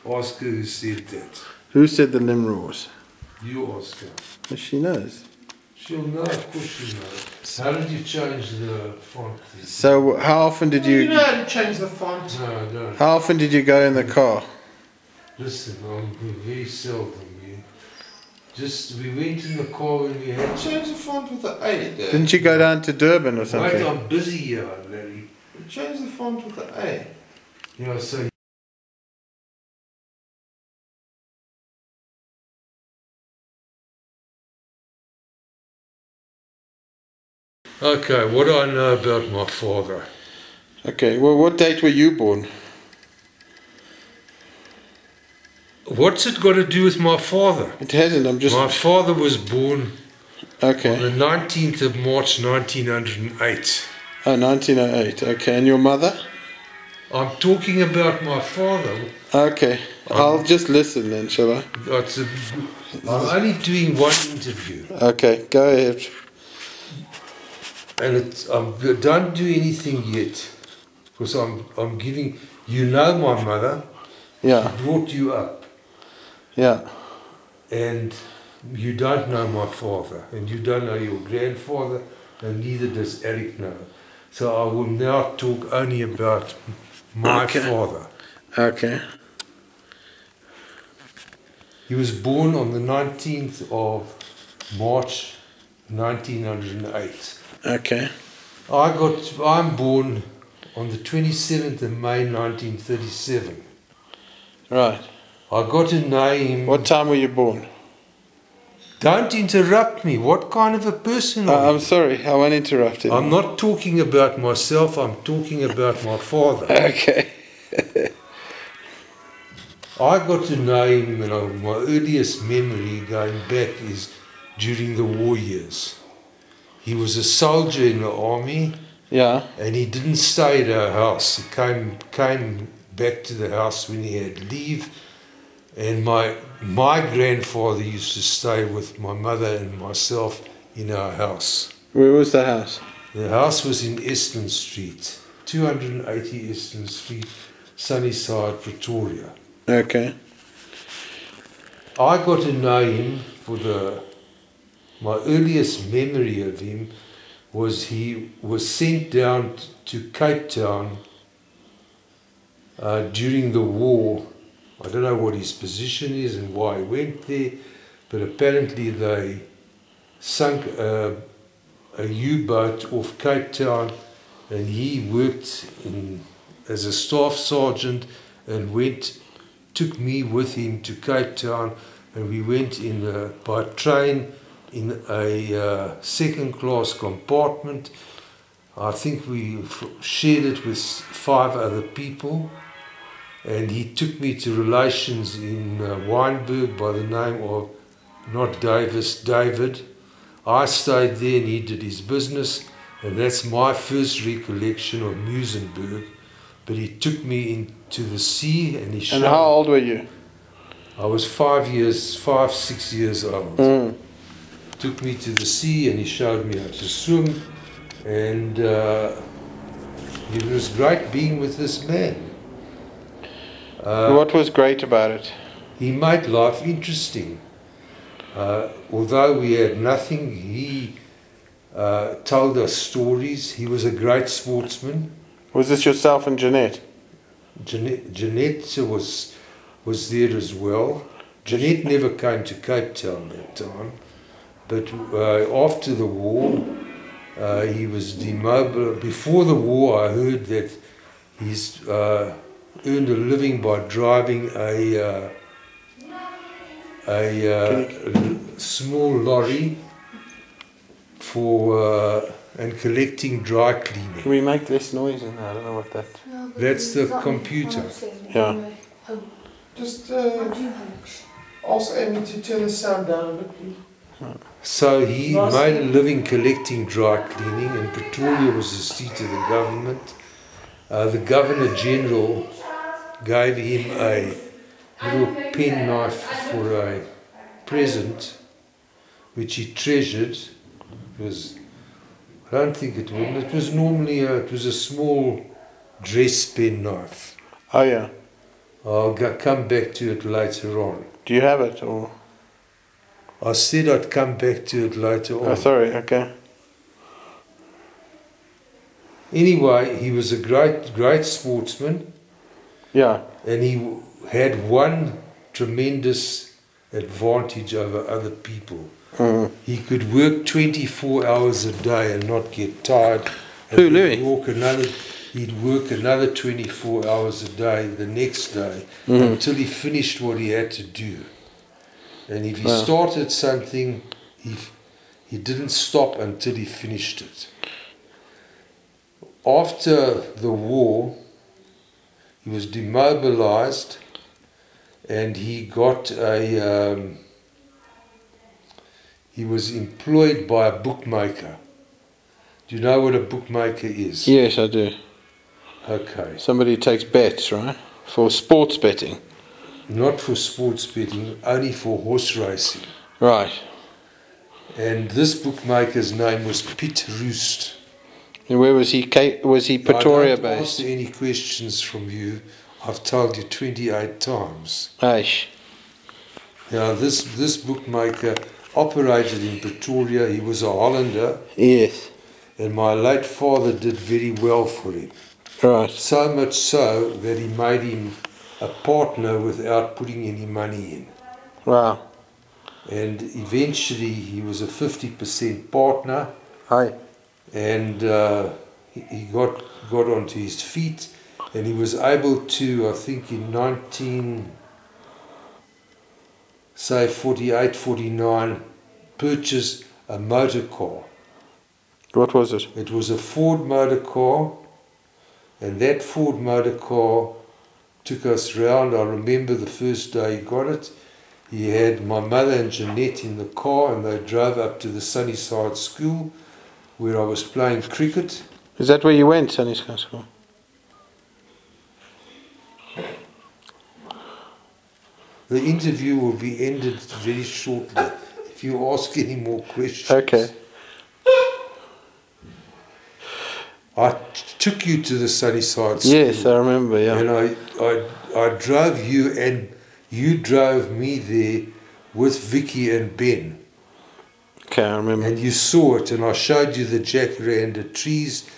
Ask her who said that. Who said the limrors? You ask her. Well, she knows. She'll know, of course she'll know. How did you change the font? So how often did You you... know how to change the font. No, I don't. How often did you go in the car? Listen, I'm very seldom. We went in the car when we had... Change the font with the A. Didn't you go down to Durban or something? Wait, I'm busy here, Larry. Change the font with the A. Yeah, so... Okay, what do I know about my father? Okay, well, what date were you born? What's it got to do with my father? It hasn't, I'm just... My father was born Okay. on the 19th of March 1908. Oh, 1908, okay. And your mother? I'm talking about my father. Okay, I'll just listen then, shall I? I'm only doing one interview. Okay, go ahead. And I don't do anything yet. Because I'm giving... You know my mother. Yeah, She brought you up. yeah. And you don't know my father. And you don't know your grandfather. And neither does Eric know. So I will now talk only about my father. Okay. He was born on the 19th of March 1908. Okay. I'm born on the 27th of May 1937. Right. I got a name... What time were you born? Don't interrupt me. What kind of a person are you? I'm sorry, I won't interrupt you. I'm not talking about myself, I'm talking about my father. Okay. I got to know him, my earliest memory going back is during the war years. He was a soldier in the army. Yeah. And he didn't stay at our house. He came back to the house when he had leave. And my grandfather used to stay with my mother and myself in our house. Where was the house? The house was in Eston Street, 280 Eston Street, Sunnyside, Pretoria. Okay. I got to know him my earliest memory of him was he was sent down to Cape Town during the war. I don't know what his position is and why he went there, but apparently they sunk a U-boat off Cape Town, and he worked as a staff sergeant and took me with him to Cape Town, and we went by train in a second-class compartment. I think we shared it with 5 other people. And he took me to relations in Wynberg by the name of, not Davis, David. I stayed there and he did his business, and that's my first recollection of Muizenberg. But he took me into the sea and he showed... And how old were you? I was 6 years old. Took me to the sea and he showed me how to swim, and it was great being with this man. What was great about it? He made life interesting. Although we had nothing, he told us stories. He was a great sportsman. Was this yourself and Jeanette? Jeanette was there as well. Jeanette never came to Cape Town that time, but after the war, he was demobilized. Before the war, I heard that he's earned a living by driving a small lorry and collecting dry cleaning. Can we make less noise in there? I don't know what that... That's the computer. Yeah. Just ask Amy to turn the sound down a bit, please. So he made a living collecting dry cleaning, and Pretoria was the seat of the government. The Governor General gave him a little penknife for a present, which he treasured. I don't think it was. It was normally it was a small dress penknife. Oh yeah. come back to it later on. Do you have it or? I said I'd come back to it later on. Oh, sorry. Okay. Anyway, he was a great sportsman, Yeah. and he had one tremendous advantage over other people. He could work 24 hours a day and not get tired. Who, And Levy? he'd work another 24 hours a day the next day until he finished what he had to do. And if he started something, he didn't stop until he finished it. After the war, he was demobilized, and he got he was employed by a bookmaker. Do you know what a bookmaker is? Yes, I do. Okay. Somebody who takes bets, right? For sports betting. Not for sports betting, only for horse racing. Right. And this bookmaker's name was Piet Roost. And where was he? Was he Pretoria I don't based? answer any questions from you. I've told you 28 times. Aish. Now, this bookmaker operated in Pretoria. He was a Hollander, Yes. and my late father did very well for him. Right. So much so that he made him a partner without putting any money in. Wow. And eventually he was a 50% partner, Aye. and he got onto his feet, and he was able to, I think in 48, 49, purchase a motor car. What was it? It was a Ford motor car, and that Ford motor car took us round. I remember the first day he got it. He had my mother and Jeanette in the car, and they drove up to the Sunnyside School where I was playing cricket. Is that where you went, Sunnyside School? The interview will be ended very shortly if you ask any more questions. Okay. I took you to the Sunnyside School. Yes, I remember, yeah. And I drove you, and you drove me there with Vicky and Ben. Okay, I remember. And you saw it, and I showed you the jacaranda trees,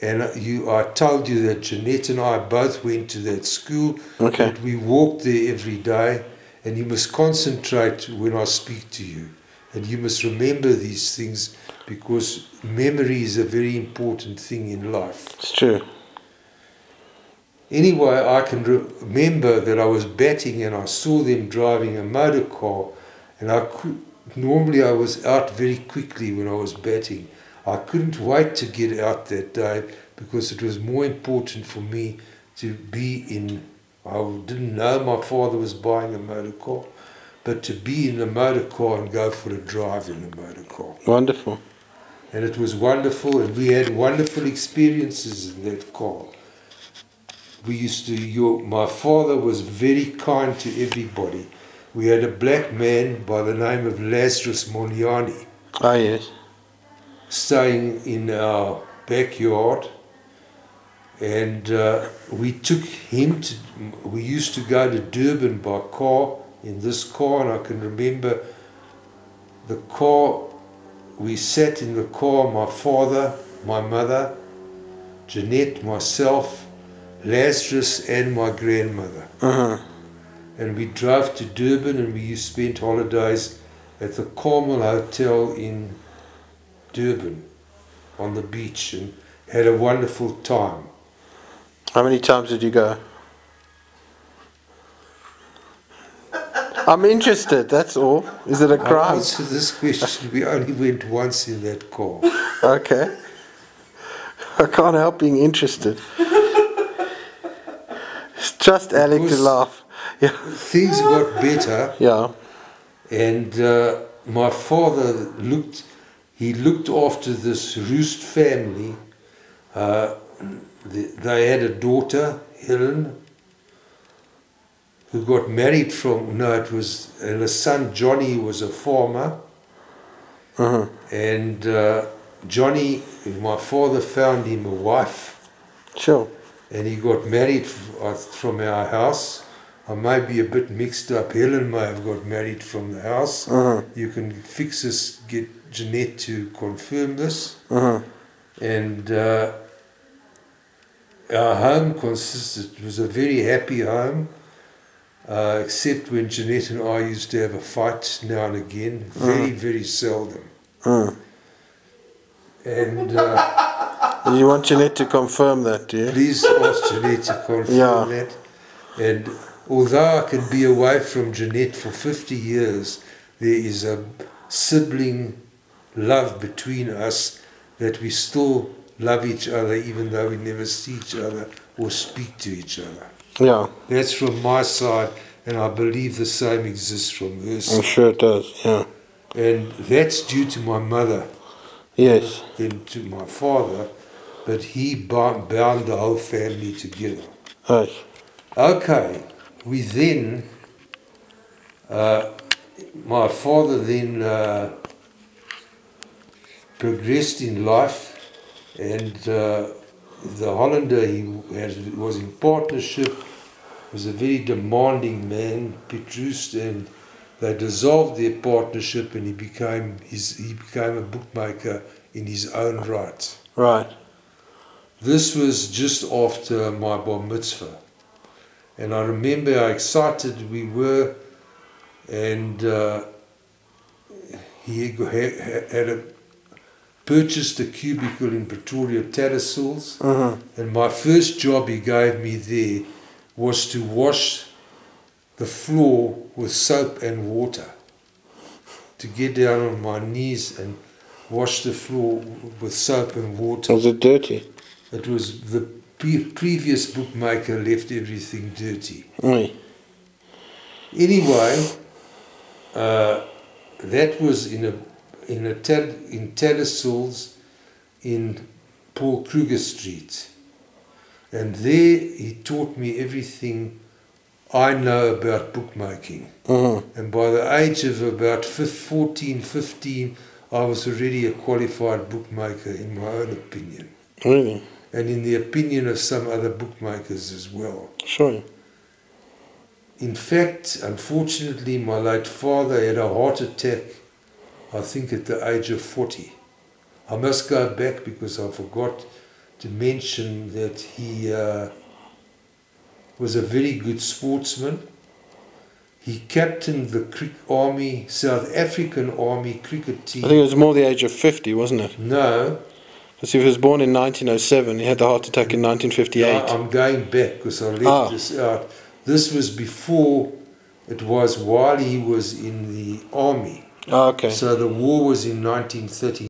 and I told you that Jeanette and I both went to that school. Okay. That we walked there every day, and you must concentrate when I speak to you. And you must remember these things, because memory is a very important thing in life. It's true. Anyway, I can remember that I was batting and I saw them driving a motor car, and normally I was out very quickly when I was batting. I couldn't wait to get out that day, because it was more important for me to be in. I didn't know my father was buying a motor car, but to be in a motor car and go for a drive in a motor car. Wonderful. And it was wonderful, and we had wonderful experiences in that car. My father was very kind to everybody. We had a black man by the name of Lazarus Moniani Ah, yes. staying in our backyard, and we took him to. We used to go to Durban by car in this car, and I can remember the car. We sat in the car, my father, my mother, Jeanette, myself, Lazarus, and my grandmother. And we drove to Durban, and we spent holidays at the Carmel Hotel in Durban on the beach, and had a wonderful time. How many times did you go? I'm interested, that's all. Is it a I'll crime? answer this question. We only went once in that car. Okay. I can't help being interested. It's just Alec to Because laugh. Yeah. Things got better, Yeah. and my father looked after this Roost family. They had a daughter, Helen, who got married and a son, Johnny, was a farmer. And Johnny, my father found him a wife, Sure. and he got married from our house. I may be a bit mixed up. Helen may have got married from the house. You can fix this, get Jeanette to confirm this. And our home consisted, it was a very happy home, except when Jeanette and I used to have a fight now and again, very, very seldom. And You want Jeanette to confirm that, do you? please ask Jeanette to confirm that. And although I can be away from Jeanette for 50 years, there is a sibling love between us that we still love each other even though we never see each other or speak to each other. Yeah, That's from my side, and I believe the same exists from her I'm side. sure it does, yeah. And that's due to my mother, Yes. then to my father, but he bound the whole family together. Right. Okay, we then, my father then progressed in life, and the Hollander was in partnership, was a very demanding man, Petrus, and they dissolved their partnership, and he became a bookmaker in his own right. Right. This was just after my bar mitzvah. And I remember how excited we were, and he had purchased a cubicle in Pretoria Tattersalls, and my first job he gave me there was to wash the floor with soap and water, to get down on my knees and wash the floor with soap and water. Was it dirty? It was the previous bookmaker left everything dirty. Oui. Anyway, that was in Tattersalls in Paul Kruger Street, and there he taught me everything I know about bookmaking. And by the age of about 14, 15, I was already a qualified bookmaker in my own opinion. Really? And in the opinion of some other bookmakers as well. Sure. In fact, unfortunately, my late father had a heart attack, I think at the age of 40. I must go back because I forgot to mention that he was a very good sportsman. He captained the South African Army cricket team. I think it was more the age of 50, wasn't it? No. Because he was born in 1907, he had the heart attack in 1958. I'm going back because I left this out. This was before, it was while he was in the army. Okay. So the war was in 1930.